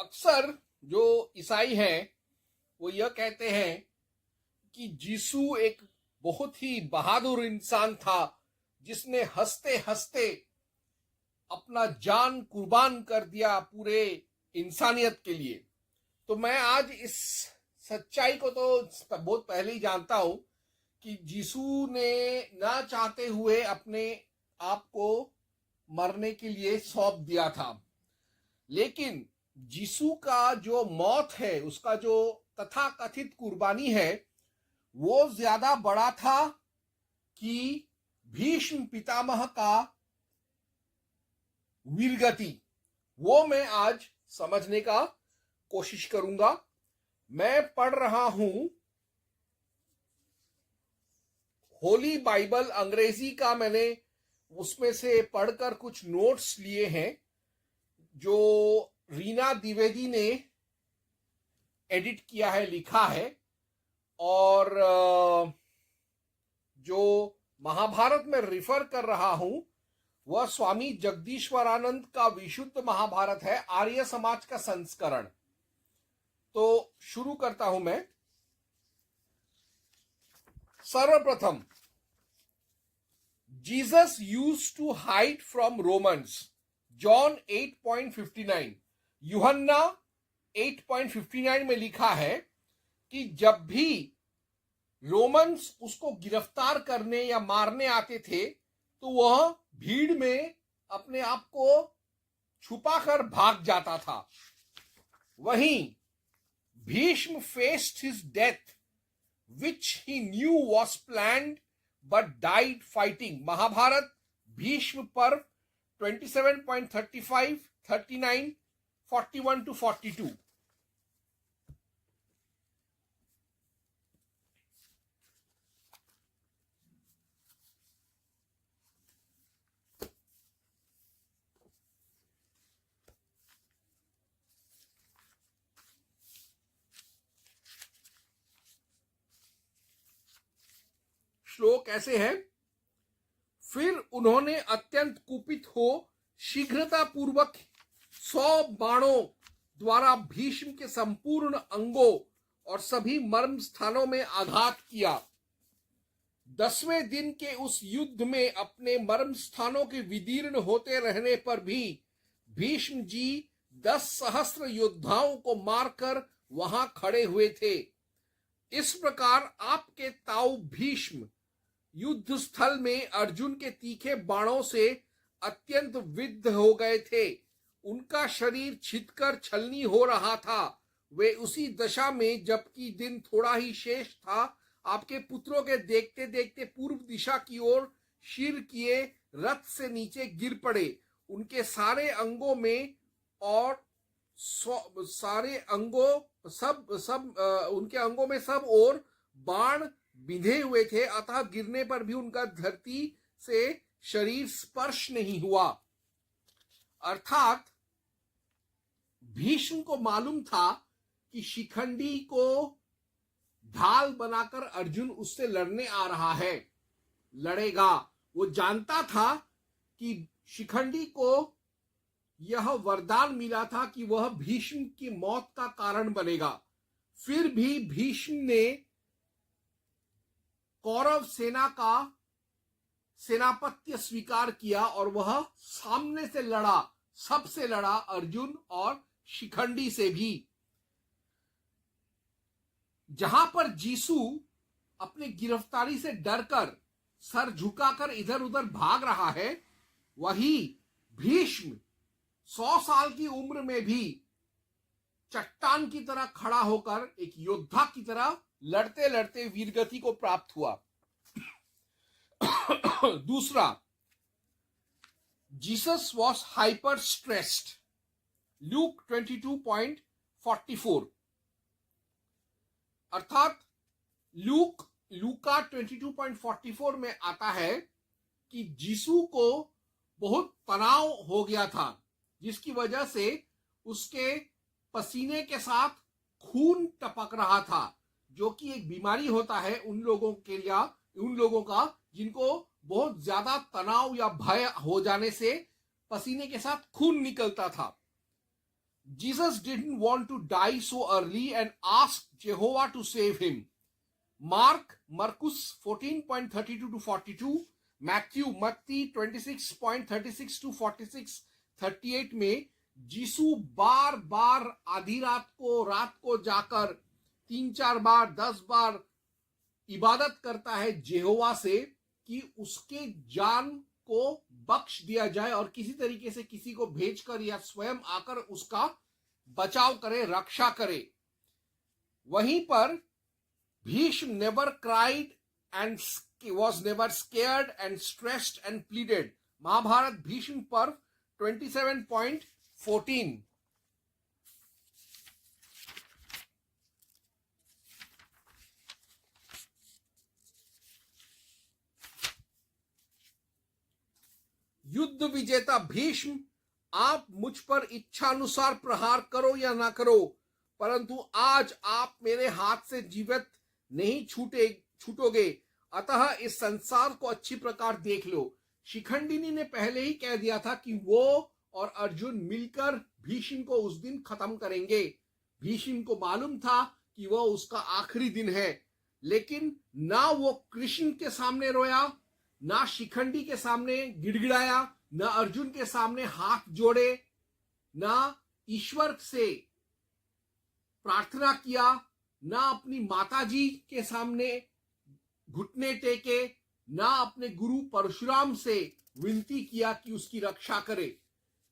अक्सर जो ईसाई हैं वो यह कहते हैं कि यीशु एक बहुत ही बहादुर इंसान था जिसने हंसते हंसते अपना जान कुर्बान कर दिया पूरे इंसानियत के लिए। तो मैं आज इस सच्चाई को तो बहुत पहले ही जानता हूं कि यीशु ने ना चाहते हुए अपने आप को मरने के लिए सौंप दिया था, लेकिन यीशु का जो मौत है, उसका जो तथाकथित कुर्बानी है, वो ज्यादा बड़ा था कि भीष्म पितामह का वीरगति। वो मैं आज समझने का कोशिश करूंगा। मैं पढ़ रहा हूं होली बाइबल, अंग्रेजी का मैंने उसमें से पढ़कर कुछ नोट्स लिए हैं जो रीना द्विवेदी ने एडिट किया है, लिखा है। और जो महाभारत में रिफर कर रहा हूं वह स्वामी जगदीश्वरानंद का विशुद्ध महाभारत है, आर्य समाज का संस्करण। तो शुरू करता हूं मैं। सर्वप्रथम, Jesus used to hide from Romans, John 8.59। यूहन्ना 8.59 में लिखा है कि जब भी रोमन्स उसको गिरफ्तार करने या मारने आते थे तो वह भीड़ में अपने आप को छुपाकर भाग जाता था। वहीं Bhishma faced his death which he knew was planned but died fighting। Mahabharata Bhishma Parva 27.35, 39, 41 to 42। श्लोक ऐसे है। फिर उन्होंने अत्यंत कुपित हो शीघ्रता पूर्वक 100 बाणों द्वारा भीष्म के संपूर्ण अंगों और सभी मर्म स्थानों में आघात किया। 10वें दिन के उस युद्ध में अपने मर्म स्थानों के विदीर्ण होते रहने पर भी भीष्म जी 10 सहस्त्र योद्धाओं को मारकर वहां खड़े हुए थे। इस प्रकार आपके ताऊ भीष्म युद्ध स्थल में अर्जुन के तीखे बाणों से अत्यंत विद्ध हो गए थे। उनका शरीर छिदकर छलनी हो रहा था। वे उसी दशा में, जबकि दिन थोड़ा ही शेष था, आपके पुत्रों के देखते देखते पूर्व दिशा की ओर शीर किए रथ से नीचे गिर पड़े। उनके सारे अंगों में और सारे अंगों उनके अंगों में सब और बाण बिंधे हुए थे, अतः गिरने पर भी उनका धरती से शरीर स्पर्श नहीं हुआ। अर्थात भीष्म को मालूम था कि शिखंडी को ढाल बनाकर अर्जुन उससे लड़ने आ रहा है, लड़ेगा। वो जानता था कि शिखंडी को यह वरदान मिला था कि वह भीष्म की मौत का कारण बनेगा। फिर भी भीष्म ने कौरव सेना का सेनापत्य स्वीकार किया और वह सामने से लड़ा, सबसे लड़ा, अर्जुन और शिखंडी से भी। जहां पर यीशु अपने गिरफ्तारी से डरकर सर झुकाकर इधर उधर भाग रहा है, वही भीष्म 100 साल की उम्र में भी चट्टान की तरह खड़ा होकर एक योद्धा की तरह लड़ते लड़ते वीरगति को प्राप्त हुआ। दूसरा, Jesus was hyper stressed, Luke 22.44। अर्थात लूका 22.44 में आता है कि यीशु को बहुत तनाव हो गया था, जिसकी वजह से उसके पसीने के साथ खून टपक रहा था, जो कि एक बीमारी होता है उन लोगों का जिनको बहुत ज्यादा तनाव या भय हो जाने से पसीने के साथ खून निकलता था। Jesus didn't want to die so early and asked Jehovah to save him. Marcus 14.32 to 42, Matthew 26.36 to 46, 38 में जीसू बार बार आधी रात को जाकर 3-4 बार 10 बार इबादत करता है जेहोवा से कि उसके जान को बख्श दिया जाए और किसी तरीके से किसी को भेजकर या स्वयं आकर उसका बचाव करे, रक्षा करे। वहीं पर Bhishma never cried and was never scared and stressed and pleaded. Mahabharat Bhishma पर्व 27.14। युद्ध विजेता भीष्म, आप मुझ पर इच्छानुसार प्रहार करो या ना करो, परंतु आज आप मेरे हाथ से जीवित नहीं छूटोगे, अतः इस संसार को अच्छी प्रकार देख लो। शिखंडिनी ने पहले ही कह दिया था कि वो और अर्जुन मिलकर भीष्म को उस दिन खत्म करेंगे। भीष्म को मालूम था कि वह उसका आखिरी दिन है, लेकिन ना वो कृष्ण के सामने रोया, ना शिखंडी के सामने गिड़गिड़ाया, ना अर्जुन के सामने हाथ जोड़े, ना ईश्वर से प्रार्थना किया, ना अपनी माताजी के सामने घुटने टेके, ना अपने गुरु परशुराम से विनती किया कि उसकी रक्षा करे।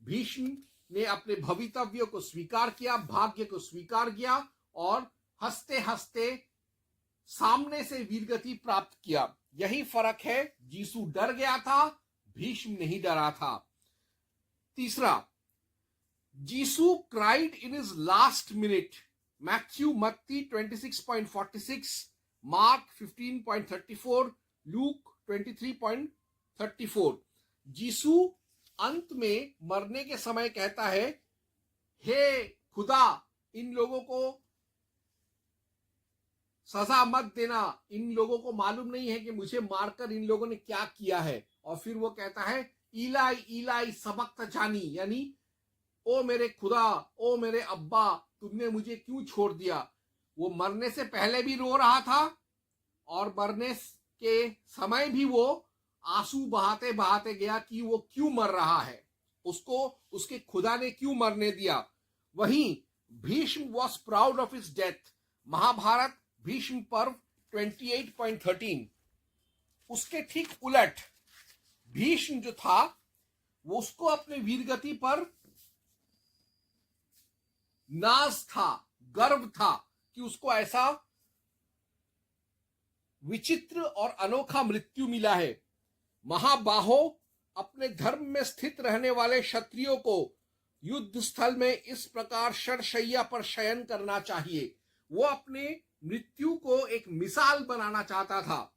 भीष्म ने अपने भवितव्य को स्वीकार किया, भाग्य को स्वीकार किया और हंसते हंसते सामने से वीरगति प्राप्त किया। यही फर्क है, जीसू डर गया था, भीष्म नहीं डरा था। तीसरा, Jisshu cried in his last minute. मत्ती 26.46, मार्क 15.34, लूक 23.34। जीसू अंत में मरने के समय कहता है, हे खुदा, इन लोगों को सजा मत देना, इन लोगों को मालूम नहीं है कि मुझे मारकर इन लोगों ने क्या किया है। और फिर वो कहता है, इलाई इलाई सबक्तजानी, यानी ओ मेरे खुदा, ओ मेरे अब्बा, तुमने मुझे क्यों छोड़ दिया। वो मरने से पहले भी रो रहा था और मरने के समय भी वो आंसू बहाते बहाते गया कि वो क्यों मर रहा है, उसको उसके खुदा ने क्यों मरने दिया। वहीं Bhishma was proud of his death. Mahabharata Bhishma Parva 28.13। उसके ठीक उलट भीष्म जो था, वो उसको अपने वीरगति पर नाज था, गर्व था कि उसको ऐसा विचित्र और अनोखा मृत्यु मिला है। महाबाहो, अपने धर्म में स्थित रहने वाले क्षत्रियों को युद्ध स्थल में इस प्रकार शरशैया पर शयन करना चाहिए। वो अपने मृत्यु को एक मिसाल बनाना चाहता था।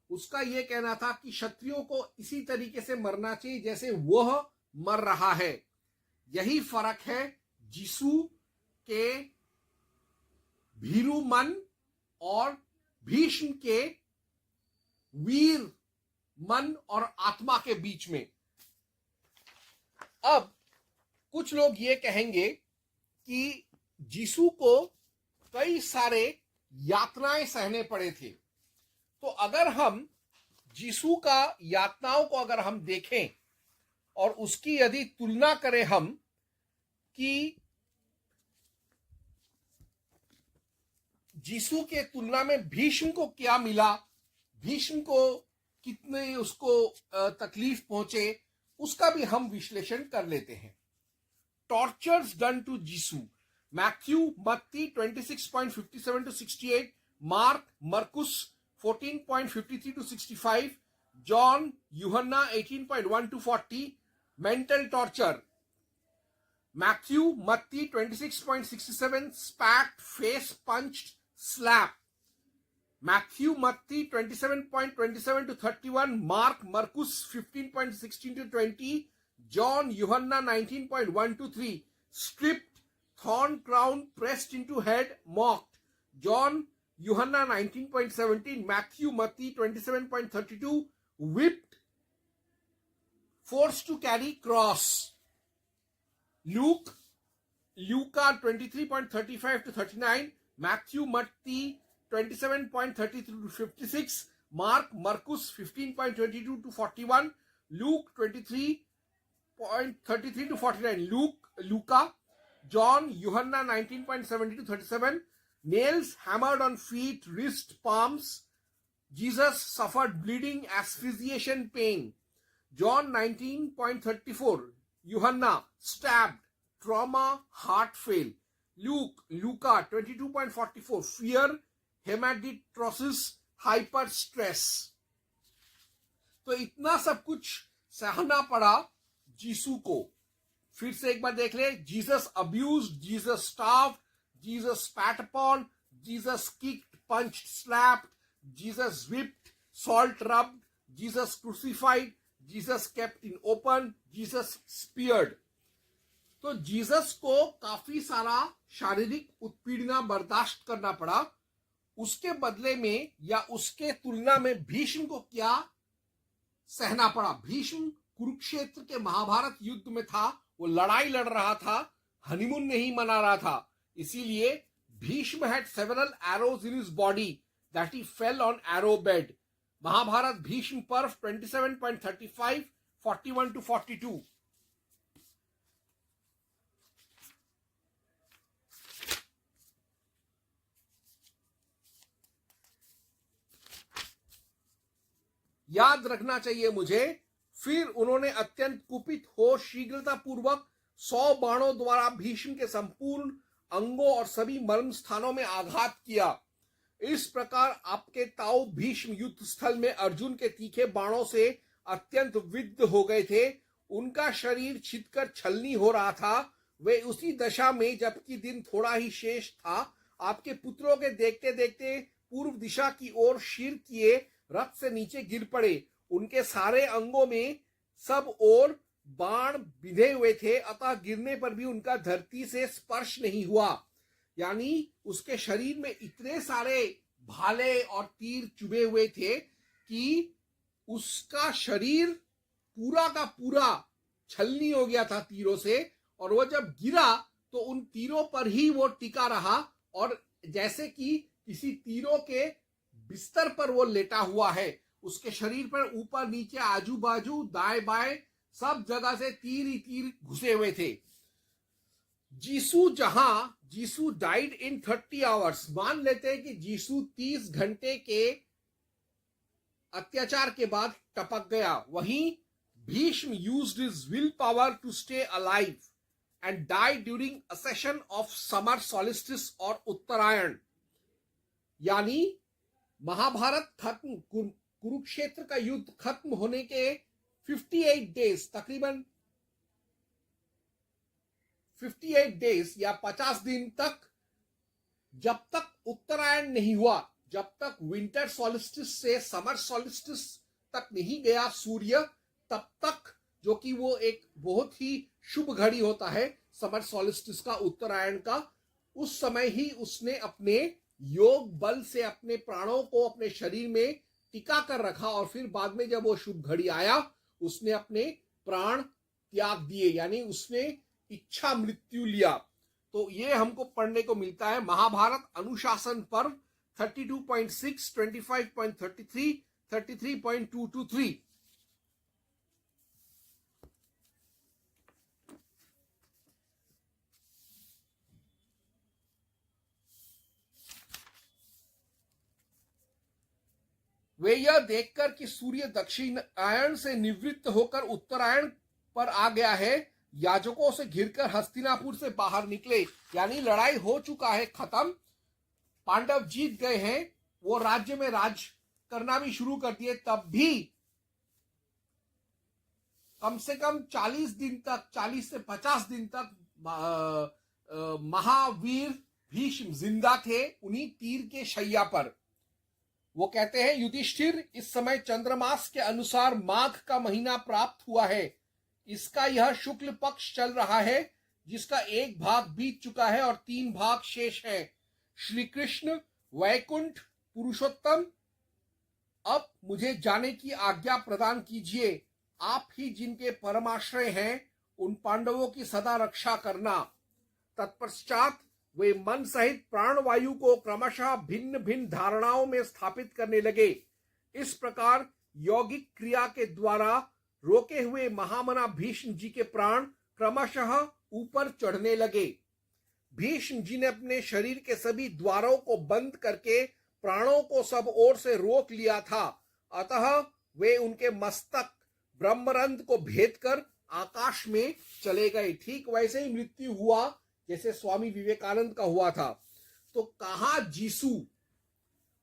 उसका यह कहना था कि क्षत्रियों को इसी तरीके से मरना चाहिए जैसे वह मर रहा है। यही फर्क है जीसू के भीरू मन और भीष्म के वीर मन और आत्मा के बीच में। अब कुछ लोग ये कहेंगे कि जीसू को कई सारे यातनाएं सहने पड़े थे। तो अगर हम जीसू का यातनाओं को अगर हम देखें और उसकी यदि तुलना करें हम कि जीसू के तुलना में भीष्म को क्या मिला, भीष्म को कितने उसको तकलीफ पहुंचे, उसका भी हम विश्लेषण कर लेते हैं। Tortures done to Jesus. मत्ती 26.57 to 68, Marcus 14.53 to 65, John, यूहन्ना 18.1 to 40, mental torture. Matti 26.67, spat, face punched, slap. Matti 27.27 to 31, Marcus 15.16 to 20, John, यूहन्ना 19.1 to 3, stripped, thorn crown pressed into head, mocked. John, यूहन्ना 19.17, Matti 27.32, whipped, forced to carry cross. Luke Luca 23.35 to 39, Matthew Matti 27.33 to 56, Marcus 15.22 to 41, Luke 23.33 to 49, Luca, John, Johanna 19.70 to 37, nails hammered on feet, wrist, palms. Jesus suffered bleeding, asphyxiation, pain. John 19.34, Johanna stabbed, trauma, heart fail. Luca 22.44, fear, hematidrosis, hyper stress. तो इतना सब कुछ सहना पड़ा जीसू को. फिर से एक बार देख ले. Jesus abused, Jesus starved, Jesus spat upon, Jesus kicked, punched, slapped, Jesus whipped, salt rubbed, Jesus crucified, Jesus kept in open, Jesus speared. तो जीसस को काफी सारा शारीरिक उत्पीड़ना बर्दाश्त करना पड़ा. उसके बदले में या उसके तुलना में भीष्म को क्या सहना पड़ा. भीष्म कुरुक्षेत्र के महाभारत युद्ध में था. वो लड़ाई लड़ रहा था, हनीमून नहीं मना रहा था. इसीलिए Bhishma had several arrows in his body that he fell on arrow bed. Mahabharat Bhishma Parva 27.35, 41 to 42. याद रखना चाहिए मुझे. फिर उन्होंने अत्यंत कुपित हो शीघ्रता पूर्वक 100 बाणों द्वारा भीष्म के संपूर्ण अंगों और सभी मर्म स्थानों में आघात किया. इस प्रकार आपके ताऊ भीष्म युद्ध स्थल में अर्जुन के तीखे बाणों से अत्यंत विद्ध हो गए थे. उनका शरीर छिदकर छलनी हो रहा था. वे उसी दशा में, जबकि दिन थोड़ा ही शेष था, आपके पुत्रों के देखते देखते पूर्व दिशा की ओर शीर किए रथ से नीचे गिर पड़े. उनके सारे अंगों में सब ओर बाण बिधे हुए थे, अतः गिरने पर भी उनका धरती से स्पर्श नहीं हुआ. यानी उसके शरीर में इतने सारे भाले और तीर चुभे हुए थे कि उसका शरीर पूरा का पूरा छलनी हो गया था तीरों से. और वो जब गिरा तो उन तीरों पर ही वो टिका रहा, और जैसे कि किसी तीरों के बिस्तर पर वो लेटा हुआ है. उसके शरीर पर ऊपर नीचे आजू बाजू दाएं बाएं सब जगह से तीर ही तीर घुसे हुए थे. Jisshu died in 30 hours. मान लेते हैं कि जीसू 30 घंटे के अत्याचार के बाद टपक गया. वहीं Bhishma used his will power to stay alive and die during a season of summer solstice और उत्तरायण. यानी महाभारत खत्म, कुरुक्षेत्र का युद्ध खत्म होने के 58 डेज, तकरीबन 58 डेज या 50 दिन तक, जब तक उत्तरायण नहीं हुआ, जब तक विंटर सॉलिस्टिस से समर सॉलिस्टिस तक नहीं गया सूर्य, तब तक, जो कि वो एक बहुत ही शुभ घड़ी होता है समर सॉलिस्टिस का, उत्तरायण का, उस समय ही उसने अपने योग बल से अपने प्राणों को अपने शरीर में टिका कर रखा. और फिर बाद में जब वो शुभ घड़ी आया, उसने अपने प्राण त्याग दिए, यानी उसने इच्छा मृत्यु लिया. तो ये हमको पढ़ने को मिलता है महाभारत अनुशासन पर्व 32.6, 25.33, 33.223. वे यह देखकर कि सूर्य दक्षिणायन से निवृत्त होकर उत्तरायण पर आ गया है, याजकों से घिरकर हस्तिनापुर से बाहर निकले. यानी लड़ाई हो चुका है खत्म, पांडव जीत गए हैं, वो राज्य में राज करना भी शुरू कर दिए. तब भी कम से कम 40 दिन तक, 40 से 50 दिन तक महावीर भीष्म जिंदा थे उन्हीं तीर के शैया पर. वो कहते हैं, युधिष्ठिर, इस समय चंद्रमास के अनुसार माघ का महीना प्राप्त हुआ है. इसका यह शुक्ल पक्ष चल रहा है, जिसका एक भाग बीत चुका है और 3 भाग शेष है. श्री कृष्ण वैकुंठ पुरुषोत्तम, अब मुझे जाने की आज्ञा प्रदान कीजिए. आप ही जिनके परमाश्रय हैं, उन पांडवों की सदा रक्षा करना. तत्पश्चात वे मन सहित प्राणवायु को क्रमशः भिन्न भिन्न धारणाओं में स्थापित करने लगे। इस प्रकार यौगिक क्रिया के द्वारा रोके हुए महामना भीष्म जी के प्राण क्रमशः ऊपर चढ़ने लगे। भीष्म जी ने अपने शरीर के सभी द्वारों को बंद करके प्राणों को सब ओर से रोक लिया था। अतः वे उनके मस्तक ब्रह्मरंध्र को भेद कर आकाश में चले गए। ठीक वैसे ही मृत्यु हुआ जैसे स्वामी विवेकानंद का हुआ था। तो कहा जीसू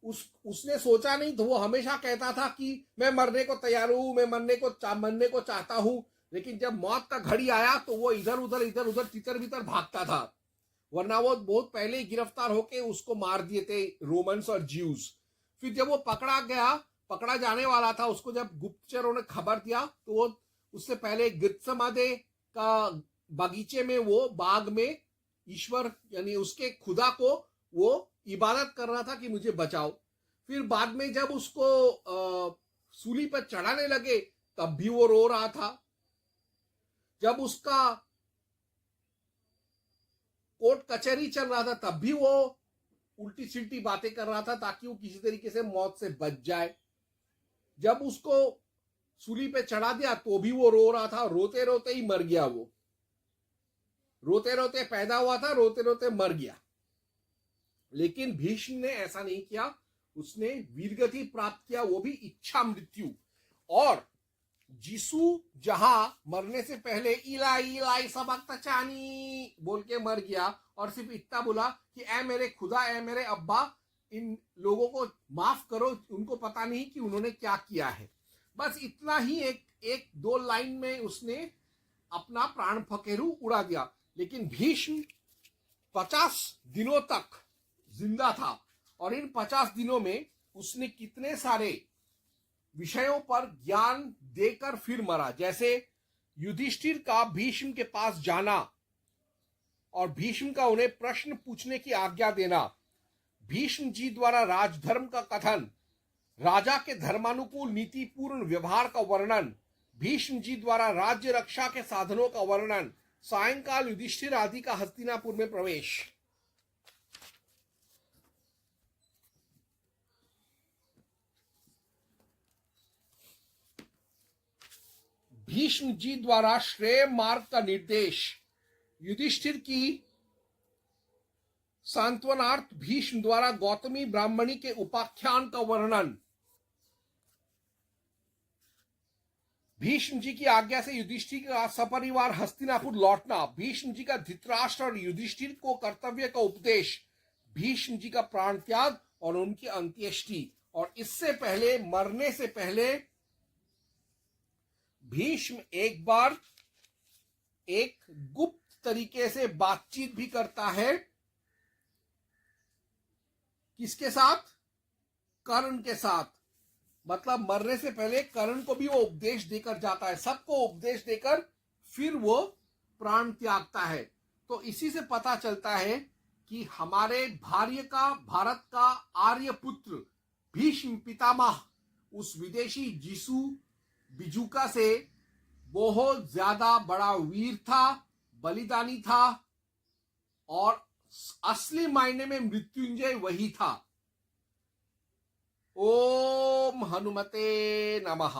उसने सोचा नहीं, तो वो हमेशा कहता था कि मैं मरने को तैयार हूं, मैं मरने को चाहता हूं। लेकिन जब मौत का घड़ी आया तो वो इधर उधर तितर बितर भागता था, वरना वो बहुत पहले ही गिरफ्तार होके उसको मार दिए थे रोमन्स और ज्यूज। फिर जब वो पकड़ा जाने वाला था, उसको जब गुप्तचरों ने खबर दिया तो वो उससे पहले गित्समादे का बगीचे में, वो बाग में ईश्वर यानी उसके खुदा को वो इबादत कर रहा था कि मुझे बचाओ। फिर बाद में जब उसको सूली पर चढ़ाने लगे तब भी वो रो रहा था। जब उसका कोर्ट कचहरी चल रहा था तब भी वो उल्टी सिल्टी बातें कर रहा था ताकि वो किसी तरीके से मौत से बच जाए। जब उसको सूली पे चढ़ा दिया तो भी वो रो रहा था, रोते रोते ही मर गया। वो रोते रोते पैदा हुआ था, रोते रोते मर गया। लेकिन भीष्म ने ऐसा नहीं किया, उसने वीरगति प्राप्त किया, वो भी इच्छा मृत्यु। और जीसू जहां मरने से पहले इलाई इलाई सबक तचानी बोल के मर गया और सिर्फ इतना बोला कि ऐ मेरे खुदा, ऐ मेरे अब्बा, इन लोगों को माफ करो, उनको पता नहीं कि उन्होंने क्या किया है। बस इतना ही एक दो लाइन में उसने अपना प्राण फकेरू उड़ा दिया। लेकिन भीष्म 50 दिनों तक जिंदा था और इन 50 दिनों में उसने कितने सारे विषयों पर ज्ञान देकर फिर मरा। जैसे युधिष्ठिर का भीष्म के पास जाना और भीष्म का उन्हें प्रश्न पूछने की आज्ञा देना, भीष्म जी द्वारा राजधर्म का कथन, राजा के धर्मानुकूल नीतिपूर्ण व्यवहार का वर्णन, भीष्म जी द्वारा राज्य रक्षा के साधनों का वर्णन, सायंकाल युधिष्ठिर आदि का हस्तिनापुर में प्रवेश। भीष्म जी द्वारा श्रेय मार्ग का निर्देश, युधिष्ठिर की सांत्वनार्थ भीष्म द्वारा गौतमी ब्राह्मणी के उपाख्यान का वर्णन, भीष्म जी की आज्ञा से युधिष्ठिर का सपरिवार हस्तिनापुर लौटना, भीष्म जी का धृतराष्ट्र और युधिष्ठिर को कर्तव्य का उपदेश, भीष्म जी का प्राण त्याग और उनकी अंत्येष्टि। और इससे पहले, मरने से पहले भीष्म एक बार एक गुप्त तरीके से बातचीत भी करता है। किसके साथ? कर्ण के साथ। मतलब मरने से पहले कर्ण को भी वो उपदेश देकर जाता है, सबको उपदेश देकर फिर वो प्राण त्यागता है। तो इसी से पता चलता है कि हमारे भारत का आर्य पुत्र भीष्म पितामह उस विदेशी जीसू बिजुका से बहुत ज्यादा बड़ा वीर था, बलिदानी था और असली मायने में मृत्युंजय वही था। ओम हनुमते नमः।